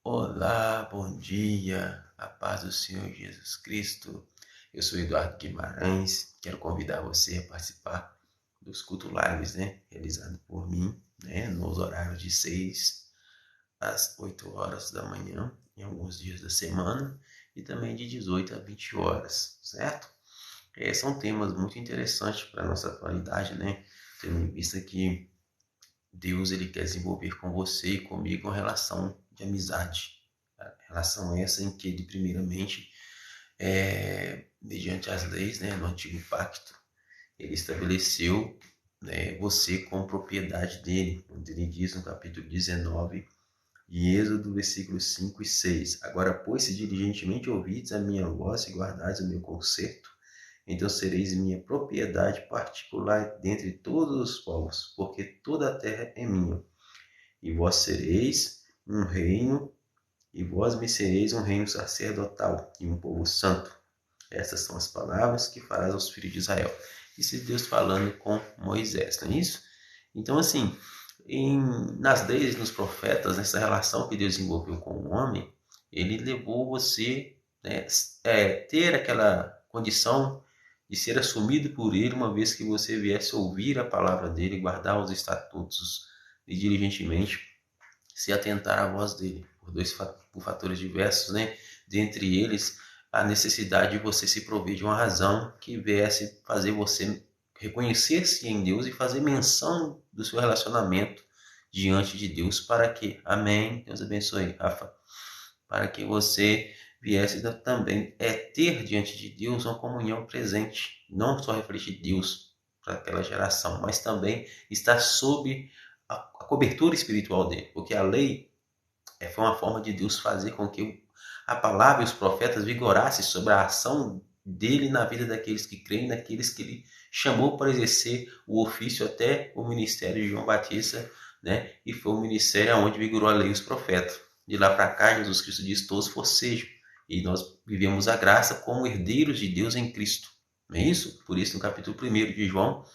Olá, bom dia, a paz do Senhor Jesus Cristo. Eu sou Eduardo Guimarães, quero convidar você a participar dos cultos lives, realizado por mim, nos horários de 6 às 8 horas da manhã, em alguns dias da semana, e também de 18 a 20 horas, certo? São temas muito interessantes para a nossa atualidade, tendo em vista que Deus ele quer desenvolver com você e comigo uma relação de amizade. Relação essa em que ele primeiramente, mediante as leis, no antigo pacto, ele estabeleceu você como propriedade dele, onde ele diz no capítulo 19 de Êxodo, versículos 5 e 6. Agora, pois, se diligentemente ouvides a minha voz e guardares o meu conserto, então sereis minha propriedade particular dentre todos os povos, porque toda a terra é minha. E vós sereis um reino, e vós me sereis um reino sacerdotal e um povo santo. Essas são as palavras que farás aos filhos de Israel. Isso é Deus falando com Moisés, não é isso? Então, assim, nas leis, nos profetas, nessa relação que Deus desenvolveu com o homem, ele levou você ter aquela condição de ser assumido por ele uma vez que você viesse ouvir a palavra dele, guardar os estatutos e diligentemente se atentar à voz dele, por fatores diversos, dentre eles a necessidade de você se prover de uma razão que viesse fazer você reconhecer-se em Deus e fazer menção do seu relacionamento diante de Deus, para que, amém, Deus abençoe, Rafa, para que você viesse também ter diante de Deus uma comunhão presente, não só refletir Deus para aquela geração, mas também estar sob a cobertura espiritual dele, porque a lei foi uma forma de Deus fazer com que a palavra e os profetas vigorassem sobre a ação dele na vida daqueles que creem, daqueles que ele chamou para exercer o ofício até o ministério de João Batista, e foi o ministério onde vigorou a lei e os profetas. De lá para cá, Jesus Cristo diz: todos forcejam, e nós vivemos a graça como herdeiros de Deus em Cristo. Não é isso? Por isso, no capítulo 1 de João,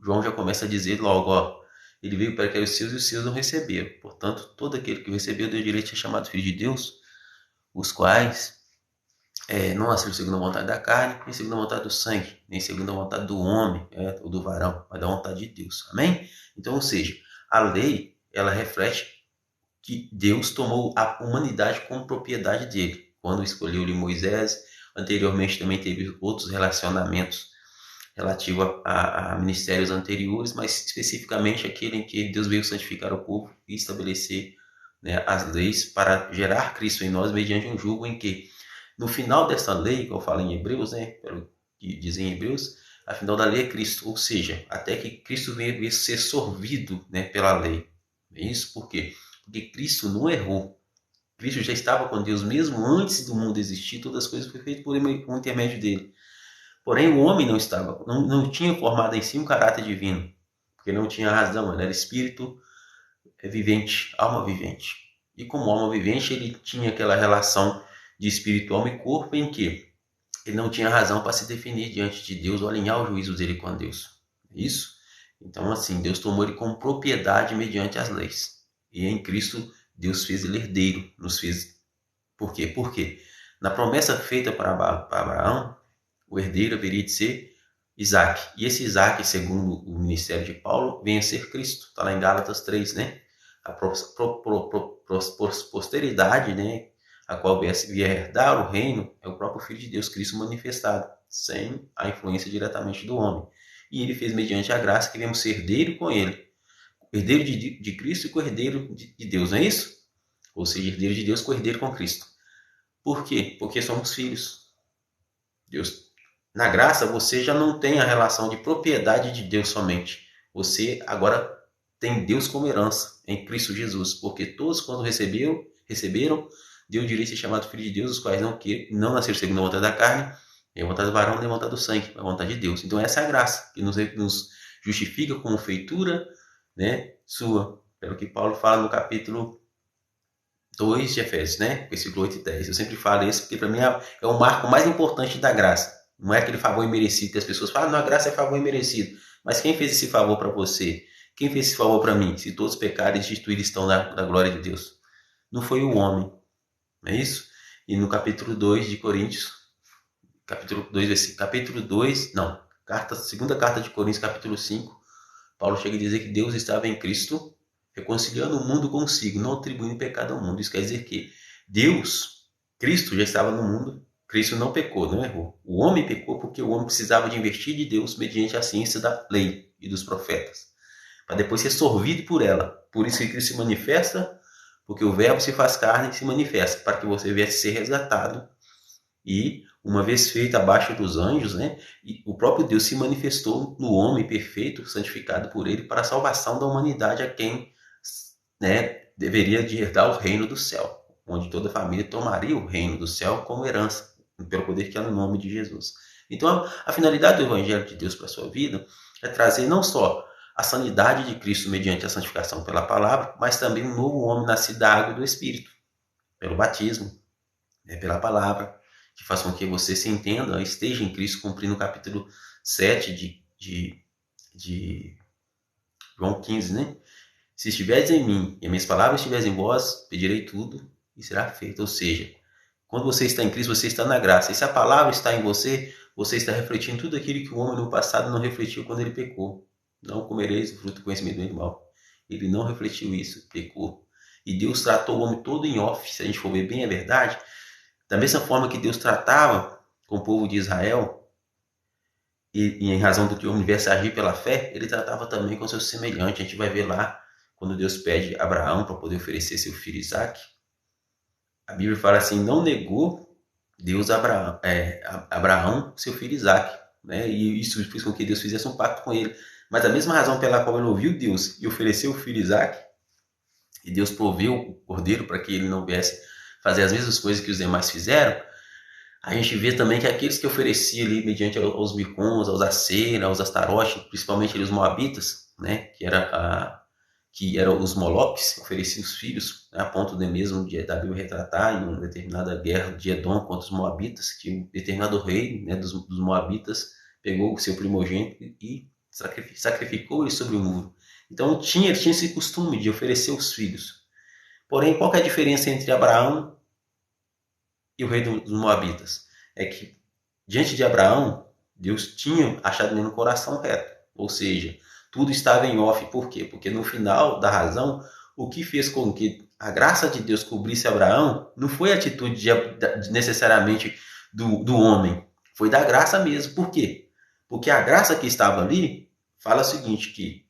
João já começa a dizer logo, ele veio para que os seus e os seus não receberam. Portanto, todo aquele que o recebeu deu direito a ser chamado filho de Deus, os quais não nasceram segundo a vontade da carne, nem segundo a vontade do sangue, nem segundo a vontade do homem, ou do varão, mas da vontade de Deus. Amém? Então, ou seja, a lei, ela reflete que Deus tomou a humanidade como propriedade dele. Quando escolheu-lhe Moisés, anteriormente também teve outros relacionamentos relativo a ministérios anteriores, mas especificamente aquele em que Deus veio santificar o povo e estabelecer as leis para gerar Cristo em nós mediante um jugo em que, no final dessa lei, que eu falo em Hebreus, pelo que dizem em Hebreus, a final da lei é Cristo, ou seja, até que Cristo venha ser sorvido pela lei. É isso por quê? Porque Cristo não errou. Cristo já estava com Deus mesmo antes do mundo existir, todas as coisas foram feitas por intermédio dele. Porém, o homem não tinha formado em si um caráter divino, porque não tinha razão, ele era espírito vivente, alma vivente. E como alma vivente, ele tinha aquela relação de espírito, alma e corpo em que ele não tinha razão para se definir diante de Deus ou alinhar o juízo dele com Deus. Isso? Então, assim, Deus tomou ele como propriedade mediante as leis. E em Cristo, Deus fez ele herdeiro, nos fez. Por quê? Porque na promessa feita para Abraão, o herdeiro haveria de ser Isaac. E esse Isaac, segundo o ministério de Paulo, vem a ser Cristo. Está lá em Gálatas 3, A posteridade, a qual vier herdar o reino, é o próprio Filho de Deus, Cristo manifestado, sem a influência diretamente do homem. E ele fez mediante a graça que viemos ser herdeiro com ele. Herdeiro de Cristo e co-herdeiro de Deus, não é isso? Ou seja, herdeiro de Deus, co-herdeiro com Cristo. Por quê? Porque somos filhos. Deus, na graça, você já não tem a relação de propriedade de Deus somente. Você agora tem Deus como herança em Cristo Jesus. Porque todos, quando receberam, deu o direito de ser chamado filho de Deus, os quais não nasceram segundo a vontade da carne, nem a vontade do varão, nem a vontade do sangue, mas a vontade de Deus. Então essa é a graça que nos justifica como feitura sua. Pelo que Paulo fala no capítulo 2 de Efésios, versículo 8 e 10. Eu sempre falo isso porque para mim é o marco mais importante da graça. Não é aquele favor imerecido que as pessoas falam, não, a graça é favor imerecido. Mas quem fez esse favor para você? Quem fez esse favor para mim? Se todos pecarem, destituídos estão da glória de Deus. não foi o homem, não é isso? E no capítulo 2 de Coríntios, capítulo 2, não, segunda carta de Coríntios, capítulo 5, Paulo chega a dizer que Deus estava em Cristo, reconciliando o mundo consigo, não atribuindo pecado ao mundo. Isso quer dizer que Deus, Cristo já estava no mundo, Cristo não pecou, não errou. O homem pecou porque o homem precisava de investir de Deus mediante a ciência da lei e dos profetas, para depois ser sorvido por ela. Por isso que Cristo se manifesta, porque o verbo se faz carne e se manifesta, para que você viesse ser resgatado. E, uma vez feito abaixo dos anjos, né, e o próprio Deus se manifestou no homem perfeito, santificado por ele, para a salvação da humanidade, a quem, né, deveria de herdar o reino do céu, onde toda a família tomaria o reino do céu como herança, pelo poder que há no nome de Jesus. Então, a finalidade do Evangelho de Deus para a sua vida é trazer não só a sanidade de Cristo mediante a santificação pela palavra, mas também um novo homem nascido da água e do Espírito, pelo batismo, né, pela palavra, que faz com que você se entenda, esteja em Cristo, cumprindo o capítulo 7 de João 15, né? Se estiveres em mim e as minhas palavras estiverem em vós, pedirei tudo e será feito. Ou seja, quando você está em Cristo, você está na graça. E se a palavra está em você, você está refletindo tudo aquilo que o homem no passado não refletiu quando ele pecou. Não comereis o fruto do conhecimento do bem e do mal. Ele não refletiu isso, pecou. E Deus tratou o homem todo em off, se a gente for ver bem a verdade. Da mesma forma que Deus tratava com o povo de Israel, e em razão do que o universo agir pela fé, ele tratava também com seus semelhantes. A gente vai ver lá, quando Deus pede a Abraão para poder oferecer seu filho Isaac, a Bíblia fala assim, não negou Deus a Abraão seu filho Isaac, né? E isso fez com que Deus fizesse um pacto com ele. Mas a mesma razão pela qual ele ouviu Deus e ofereceu o filho Isaac, e Deus proveu o cordeiro para que ele não viesse fazer as mesmas coisas que os demais fizeram, a gente vê também que aqueles que ofereciam ali, mediante aos micons, aos Acera, aos Astarote, principalmente ali os Moabitas, né, que eram os Moloques, ofereciam os filhos, né, a ponto de mesmo da Bíblia retratar em uma determinada guerra de Edom contra os Moabitas, que um determinado rei, né, dos Moabitas pegou o seu primogênito e sacrificou ele sobre o muro. Então ele tinha esse costume de oferecer os filhos. Porém, qual que é a diferença entre Abraão e o rei dos Moabitas? É que, diante de Abraão, Deus tinha achado nele um coração reto. Ou seja, tudo estava em off. Por quê? Porque no final da razão, o que fez com que a graça de Deus cobrisse Abraão não foi a atitude necessariamente do homem. Foi da graça mesmo. Por quê? Porque a graça que estava ali fala o seguinte, que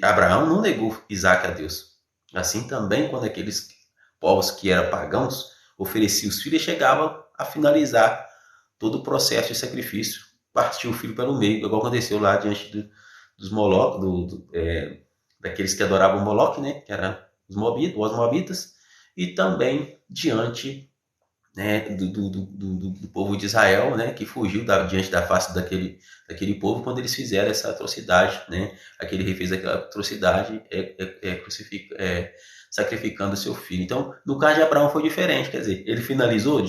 Abraão não negou Isaac a Deus. Assim também, quando aqueles povos que eram pagãos ofereciam os filhos, chegavam a finalizar todo o processo de sacrifício, partiu o filho pelo meio, igual aconteceu lá diante dos Moloch, daqueles que adoravam Moloch, né, que eram os Moabitas, e também diante, né, do povo de Israel, né, que fugiu diante da face daquele povo quando eles fizeram essa atrocidade, né, aquele rei fez aquela atrocidade, sacrificando seu filho. Então, no caso de Abraão foi diferente, quer dizer, ele finalizou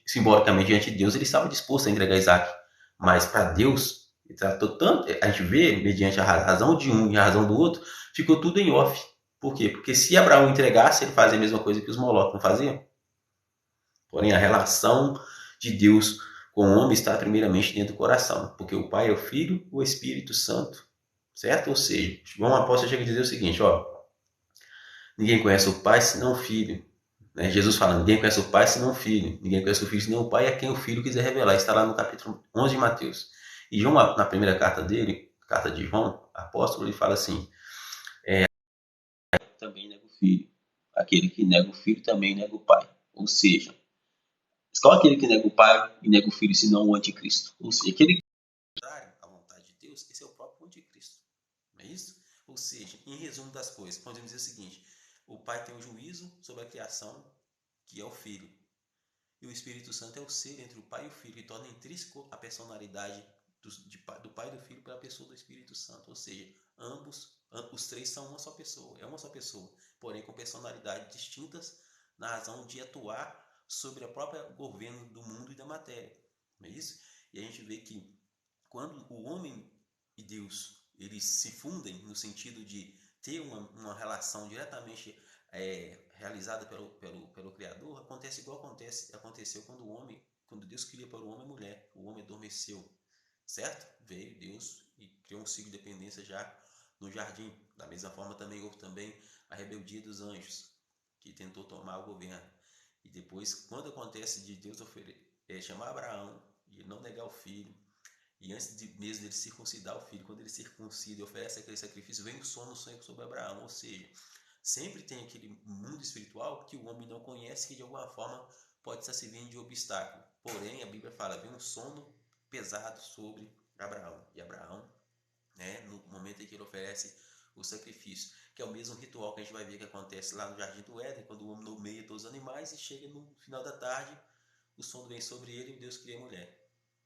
simbolicamente diante de Deus, ele estava disposto a entregar Isaac, mas para Deus, ele tratou tanto, a gente vê, mediante a razão de um e a razão do outro, ficou tudo em off. Por quê? Porque se Abraão entregasse, ele fazia a mesma coisa que os Moloch não faziam. Porém, a relação de Deus com o homem está primeiramente dentro do coração, porque o Pai é o Filho, o Espírito Santo, certo? Ou seja, João Apóstolo chega a dizer o seguinte, ó, ninguém conhece o Pai senão o Filho. Né? Jesus fala, ninguém conhece o Pai senão o Filho. Ninguém conhece o Filho senão o Pai, é quem o Filho quiser revelar. Está lá no capítulo 11 de Mateus. E João, na primeira carta dele, carta de João, apóstolo, ele fala assim, também nega o Filho. Aquele que nega o Filho também nega o Pai. Ou seja, só aquele que nega o Pai e nega o Filho, senão o anticristo. Ou seja, aquele que contrário à vontade de Deus, esse é o próprio anticristo. Não é isso? Ou seja, em resumo das coisas, podemos dizer o seguinte, o Pai tem o juízo sobre a criação, que é o Filho. E o Espírito Santo é o ser entre o Pai e o Filho, que torna intrínseco a personalidade do Pai e do Filho pela pessoa do Espírito Santo. Ou seja, os três são uma só pessoa, é uma só pessoa, porém com personalidades distintas na razão de atuar sobre a própria governo do mundo e da matéria. Não é isso? E a gente vê que quando o homem e Deus eles se fundem no sentido de ter uma relação diretamente realizada pelo Criador, acontece igual aconteceu quando Deus cria para o homem e a mulher. O homem adormeceu, certo? Veio Deus e criou um ciclo de dependência já no jardim. Da mesma forma também houve também a rebeldia dos anjos, que tentou tomar o governo. E depois, quando acontece de Deus chamar Abraão e não negar o filho, e antes mesmo dele circuncidar o filho, quando ele circuncida e oferece aquele sacrifício, vem o sonho sobre Abraão. Ou seja, sempre tem aquele mundo espiritual que o homem não conhece, que de alguma forma pode estar servindo de obstáculo. Porém, a Bíblia fala, vem um sono pesado sobre Abraão. E Abraão, né, no momento em que ele oferece o sacrifício, que é o mesmo ritual que a gente vai ver que acontece lá no Jardim do Éden, quando o homem nomeia todos os animais e chega no final da tarde, o sono vem sobre ele e Deus cria a mulher.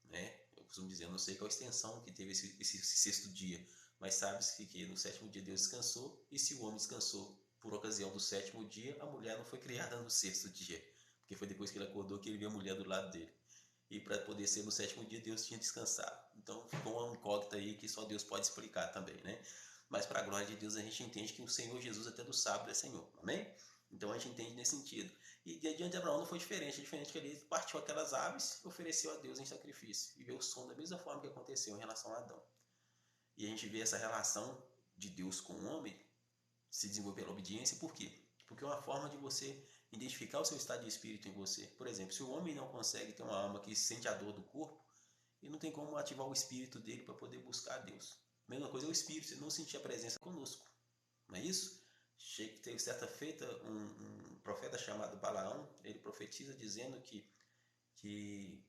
Né? Eu costumo dizer, eu não sei qual a extensão que teve esse sexto dia, mas sabe-se que no sétimo dia Deus descansou, e se o homem descansou por ocasião do sétimo dia, a mulher não foi criada no sexto dia, porque foi depois que ele acordou que ele viu a mulher do lado dele. E para poder ser no sétimo dia, Deus tinha descansado. Então ficou uma incógnita aí que só Deus pode explicar também, né? Mas para a glória de Deus, a gente entende que o Senhor Jesus até do sábado é Senhor, amém? Então a gente entende nesse sentido. E diante de Abraão não foi diferente, é diferente que ele partiu aquelas aves e ofereceu a Deus em sacrifício. E veio o som da mesma forma que aconteceu em relação a Adão. E a gente vê essa relação de Deus com o homem se desenvolver pela obediência, por quê? Porque é uma forma de você identificar o seu estado de espírito em você. Por exemplo, se o homem não consegue ter uma alma que sente a dor do corpo, ele não tem como ativar o espírito dele para poder buscar a Deus. A mesma coisa é o espírito, se não sentir a presença conosco. Não é isso? Teve certa feita um profeta chamado Balaão, ele profetiza dizendo que, que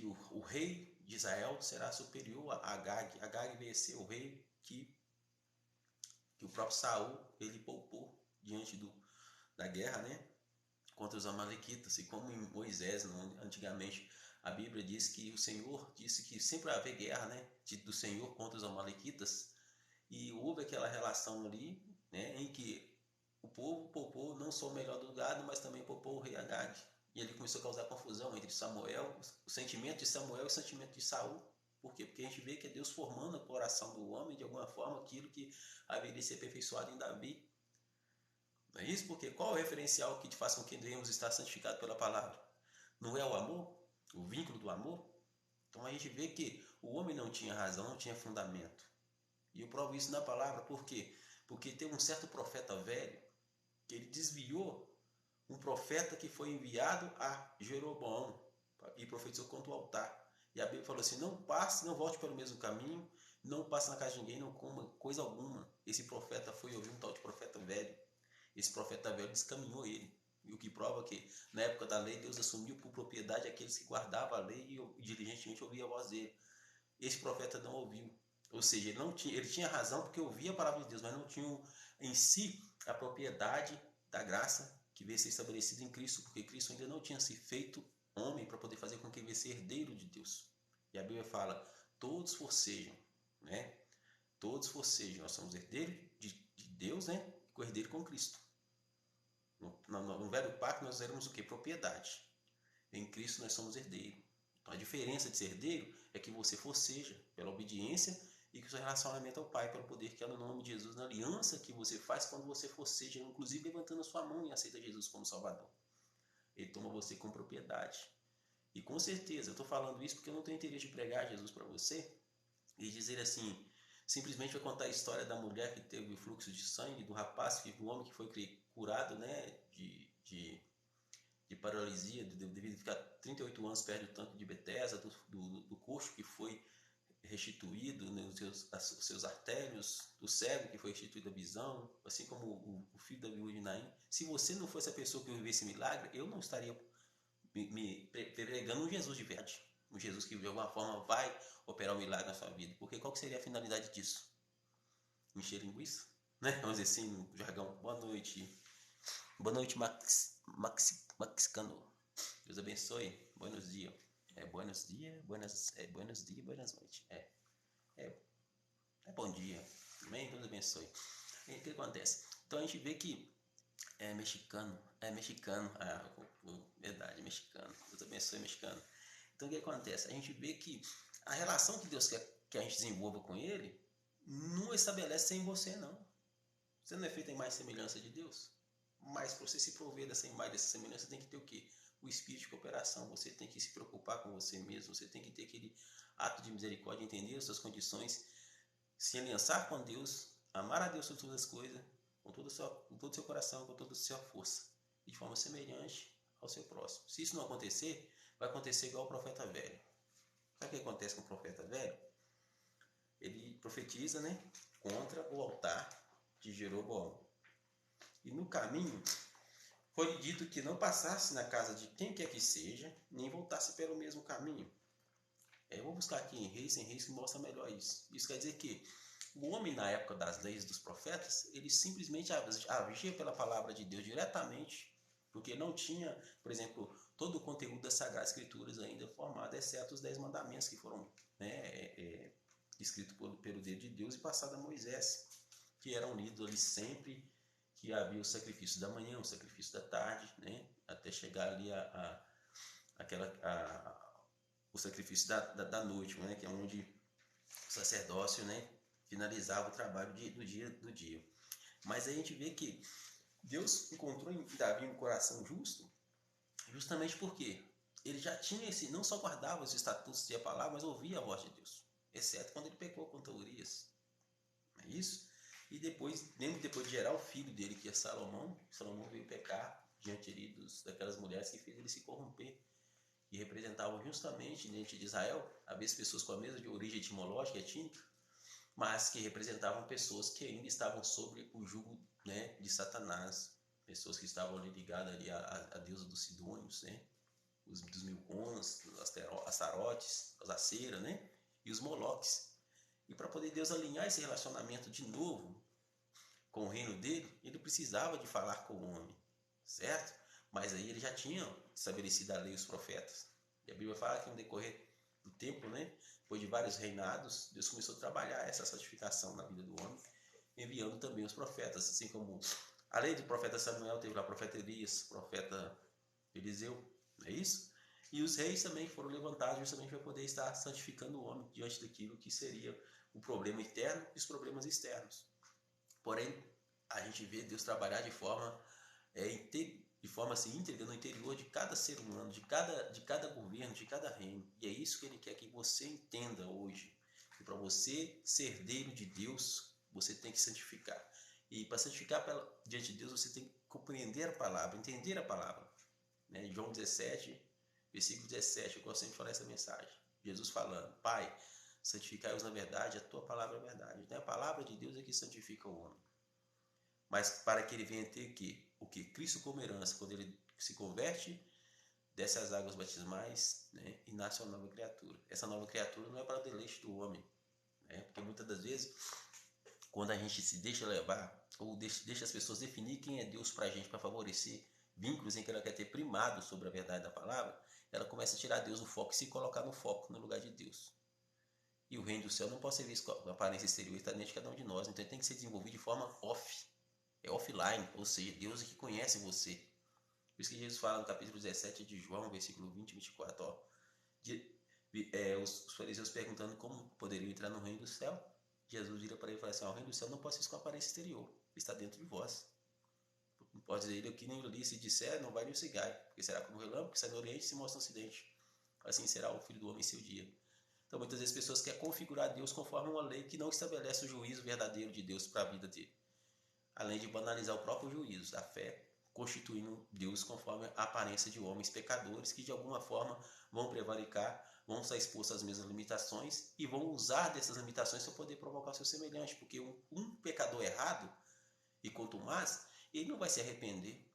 o rei de Israel será superior a Agag. Agag veio ser o rei que o próprio Saul ele poupou diante da guerra, né, contra os amalequitas. E como em Moisés, antigamente, a Bíblia diz que o Senhor disse que sempre vai haver guerra, né, do Senhor contra os amalequitas. E houve aquela relação ali, né, em que o povo poupou não só o melhor do gado, mas também poupou o rei Agag. E ele começou a causar confusão entre Samuel, o sentimento de Samuel e o sentimento de Saul. Por quê? Porque a gente vê que é Deus formando o coração do homem, de alguma forma, aquilo que haveria de ser aperfeiçoado em Davi. Não é isso? Porque qual é o referencial que te faz com que devemos estar santificados pela palavra? Não é o amor? O vínculo do amor? Então a gente vê que o homem não tinha razão, não tinha fundamento. E eu provo isso na palavra, por quê? Porque tem um certo profeta velho que ele desviou um profeta que foi enviado a Jeroboão e profetizou contra o altar. E a Bíblia falou assim, não passe, não volte pelo mesmo caminho, não passe na casa de ninguém, não coma coisa alguma. Esse profeta foi ouvir um tal de profeta velho. Esse profeta velho descaminhou ele. E o que prova que, na época da lei, Deus assumiu por propriedade aqueles que guardavam a lei e diligentemente ouviam a voz dele. Esse profeta não ouviu. Ou seja, ele tinha razão porque ouvia a palavra de Deus, mas não tinha em si a propriedade da graça que veio ser estabelecida em Cristo, porque Cristo ainda não tinha se feito homem para poder fazer com que ele viesse herdeiro de Deus. E a Bíblia fala, todos forsejam, né? Todos forsejam, nós somos herdeiros de Deus, né? E co-herdeiro com Cristo. No velho pacto nós éramos o quê? Propriedade. Em Cristo nós somos herdeiros. Então a diferença de ser herdeiro é que você forceja pela obediência e que o seu relacionamento ao Pai, pelo poder que é no nome de Jesus, na aliança que você faz quando você forceja, inclusive levantando a sua mão e aceita Jesus como Salvador. Ele toma você com propriedade. E com certeza, eu estou falando isso porque eu não tenho interesse de pregar Jesus para você e dizer assim, simplesmente vai contar a história da mulher que teve o fluxo de sangue, do rapaz, do homem que foi curado, né, de paralisia, devido a ficar 38 anos perto do tanque de Betesda, do coxo que foi restituído, né, os seus artérios, do cego que foi restituída a visão, assim como o filho da viúva de Naim. Se você não fosse a pessoa que vivesse esse milagre, eu não estaria me pregando um Jesus de verdade. Um Jesus que de alguma forma vai operar um milagre na sua vida. Porque qual que seria a finalidade disso? Encher linguiça? Né? Vamos dizer assim, no jargão. Boa noite. Boa noite, Maxicano. Deus abençoe. Buenos dias. Buenos dias, buenos dias, buenas noites. É, é bom dia. Amém? Deus abençoe. E o que acontece? Então a gente vê que é mexicano. Verdade, mexicano. Deus abençoe, mexicano. Então o que acontece? A gente vê que a relação que Deus quer que a gente desenvolva com Ele não estabelece sem você, não. Você não é feito em imagem e semelhança de Deus? Mas para você se prover dessa imagem, dessa semelhança, tem que ter o quê? O espírito de cooperação. Você tem que se preocupar com você mesmo. Você tem que ter aquele ato de misericórdia, entender as suas condições, se aliançar com Deus, amar a Deus sobre todas as coisas, com todo o seu coração, com toda a sua força, e de forma semelhante ao seu próximo. Se isso não acontecer, vai acontecer igual o profeta velho. Sabe o que acontece com o profeta velho? Ele profetiza, né, contra o altar de Jeroboão. E no caminho foi dito que não passasse na casa de quem quer que seja, nem voltasse pelo mesmo caminho. Eu vou buscar aqui em Reis que mostra melhor isso. Isso quer dizer que o homem, na época das leis dos profetas, ele simplesmente agia pela palavra de Deus diretamente, porque não tinha, por exemplo, todo o conteúdo das Sagradas Escrituras ainda formado, exceto os 10 mandamentos que foram, né, escritos pelo dedo de Deus e passados a Moisés, que eram lidos ali sempre que havia o sacrifício da manhã, o sacrifício da tarde, né, até chegar ali o sacrifício da noite, né, que é onde o sacerdócio, né, finalizava o trabalho do dia. Mas aí a gente vê que Deus encontrou em Davi um coração justo, justamente porque ele já tinha não só guardava os estatutos e a palavra, mas ouvia a voz de Deus, exceto quando ele pecou contra Urias. Não é isso? E depois, mesmo depois de gerar o filho dele, que é Salomão veio pecar diante ali daquelas mulheres que fez ele se corromper, e representavam justamente diante de Israel, às vezes pessoas com a mesma de origem etimológica, étnica, mas que representavam pessoas que ainda estavam sob o jugo, né, de Satanás, pessoas que estavam ali ligadas ali a deusa dos Sidônios, né, dos Milcons, as Astarotes, as Aceras, né, e os Moloques. E para poder Deus alinhar esse relacionamento de novo com o reino dele, ele precisava de falar com o homem, certo? Mas aí ele já tinha estabelecido a lei e os profetas. E a Bíblia fala que no decorrer do tempo, né, depois de vários reinados, Deus começou a trabalhar essa santificação na vida do homem, enviando também os profetas, assim como a lei do profeta Samuel teve lá o profeta Elias, o profeta Eliseu, não é isso? E os reis também foram levantados justamente para poder estar santificando o homem diante daquilo que seria o problema interno e os problemas externos. Porém, a gente vê Deus trabalhar de forma assim, íntegra no interior de cada ser humano, de cada governo, de cada reino. E é isso que Ele quer que você entenda hoje. Que para você ser herdeiro de Deus, você tem que santificar. E para santificar diante de Deus, você tem que compreender a palavra, entender a palavra. Né? João 17, versículo 17, eu gosto sempre de falar essa mensagem. Jesus falando: Pai, santificai-os na verdade, a tua palavra é a verdade. Então, a palavra de Deus é que santifica o homem. Mas para que ele venha ter o que? Cristo como herança, quando ele se converte, desce as águas batismais, né, e nasce uma nova criatura. Essa nova criatura não é para o deleite do homem, né, porque muitas das vezes, quando a gente se deixa levar, ou deixa as pessoas definir quem é Deus para a gente, para favorecer vínculos em que ela quer ter primado sobre a verdade da palavra, ela começa a tirar Deus do foco e se colocar no foco, no lugar de Deus. E o reino do céu não pode ser visto com a aparência exterior, está dentro de cada um de nós, então ele tem que ser desenvolvido de forma offline, ou seja, Deus é que conhece você. Por isso que Jesus fala no capítulo 17 de João, versículo 20 e 24, ó, os fariseus perguntando como poderiam entrar no reino do céu. Jesus vira para ele e fala assim: o reino do céu não pode ser com a aparência exterior, está dentro de vós. Não pode dizer ele aqui nem ali, se disser, não vai nem o cigarro, porque será como o relâmpago que sai no oriente e se mostra no ocidente. Assim será o filho do homem em seu dia. Então muitas vezes as pessoas querem configurar Deus conforme uma lei que não estabelece o juízo verdadeiro de Deus para a vida dele, além de banalizar o próprio juízo, a fé, constituindo Deus conforme a aparência de homens pecadores que de alguma forma vão prevaricar, vão estar expostos às mesmas limitações e vão usar dessas limitações para poder provocar o seu semelhante, porque um pecador errado e contumaz, ele não vai se arrepender.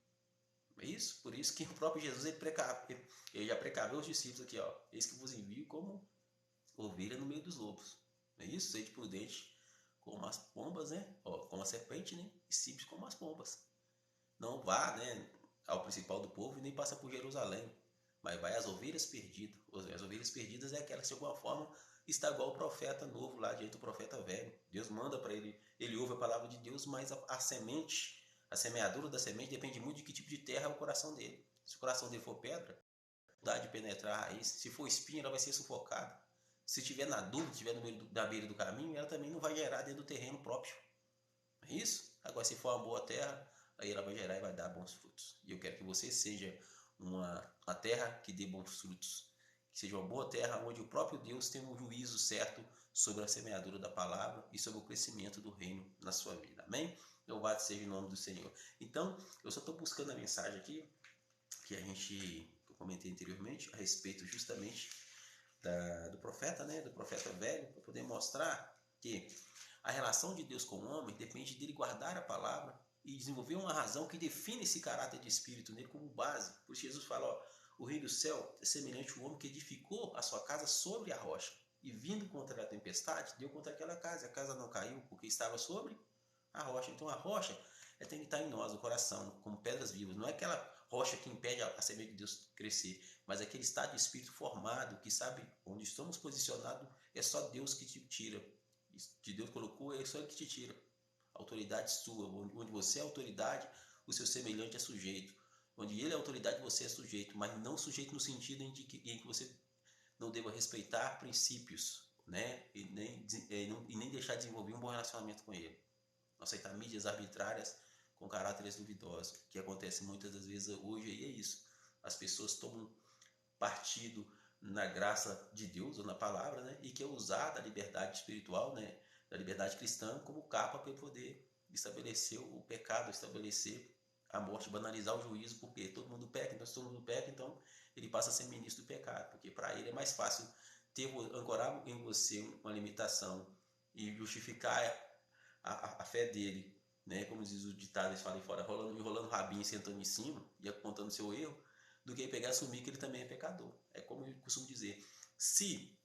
É isso? Por isso que o próprio Jesus ele já precaveu os discípulos aqui, ó, eis que vos envio como ovelha no meio dos lobos. É isso? Sede prudente como as pombas, né? Ó, como a serpente, né? E simples como as pombas. Não vá, né, ao principal do povo e nem passa por Jerusalém, mas vai às ovelhas perdidas. As ovelhas perdidas é aquela que de alguma forma está igual o profeta novo lá diante do profeta velho. Deus manda para ele, ele ouve a palavra de Deus, mas a semente, a semeadura da semente depende muito de que tipo de terra é o coração dele. Se o coração dele for pedra, dá de penetrar a raiz. Se for espinho, ela vai ser sufocada. Se estiver na dúvida, estiver na beira do caminho, ela também não vai gerar dentro do terreno próprio. Não é isso? Agora, se for uma boa terra, aí ela vai gerar e vai dar bons frutos. E eu quero que você seja uma terra que dê bons frutos. Que seja uma boa terra onde o próprio Deus tem um juízo certo sobre a semeadura da palavra e sobre o crescimento do reino na sua vida. Amém? Louvado seja o nome do Senhor. Então, eu só estou buscando a mensagem aqui que eu comentei anteriormente a respeito justamente do profeta, né? Do profeta velho, para poder mostrar que a relação de Deus com o homem depende dele guardar a palavra e desenvolver uma razão que define esse caráter de espírito nele como base. Por isso Jesus fala, ó, o rei do céu é semelhante ao homem que edificou a sua casa sobre a rocha. E vindo contra a tempestade, deu contra aquela casa. A casa não caiu porque estava sobre a rocha. Então a rocha tem que estar em nós, no coração, como pedras vivas. Não é aquela rocha que impede a semente de Deus crescer, mas aquele estado de espírito formado, que sabe onde estamos posicionados, é só Deus que te tira. Que Deus colocou, é só Ele que te tira. Autoridade sua, onde você é autoridade, o seu semelhante é sujeito. Onde ele é autoridade, você é sujeito, mas não sujeito no sentido em que você não deva respeitar princípios, né? E nem deixar de desenvolver um bom relacionamento com ele. Não aceitar mídias arbitrárias com caráteres duvidosos, que acontece muitas das vezes hoje, e é isso. As pessoas tomam partido na graça de Deus ou na palavra, né? E que é usar da liberdade espiritual, né? Da liberdade cristã como capa para poder estabelecer o pecado, estabelecer a morte, banalizar o juízo, porque todo mundo peca, então se todo mundo peca, então ele passa a ser ministro do pecado, porque para ele é mais fácil ancorar em você uma limitação e justificar a fé dele, né? Como diz o ditado, eles falam fora, enrolando o rabinho e sentando em cima e apontando seu erro, do que pegar e assumir que ele também é pecador. É como eu costumo dizer, se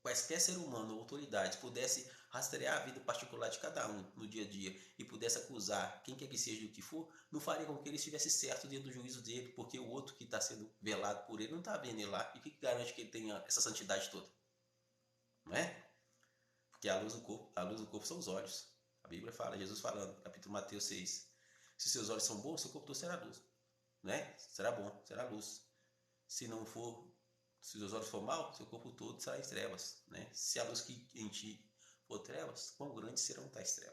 quaisquer ser humano ou autoridade pudesse rastrear a vida particular de cada um no dia a dia e pudesse acusar quem quer que seja do que for, não faria com que ele estivesse certo dentro do juízo dele, porque o outro que está sendo velado por ele não está vendo ele lá. E o que garante que ele tenha essa santidade toda? Não é? Porque a luz do corpo são os olhos. A Bíblia fala, Jesus falando, capítulo Mateus 6. Se seus olhos são bons, seu corpo todo será luz. Né? Será bom, será luz. Se não for, se os olhos for mal, seu corpo todo será em trevas, né? Se a luz que em ti for trevas, quão grandes serão tais trevas?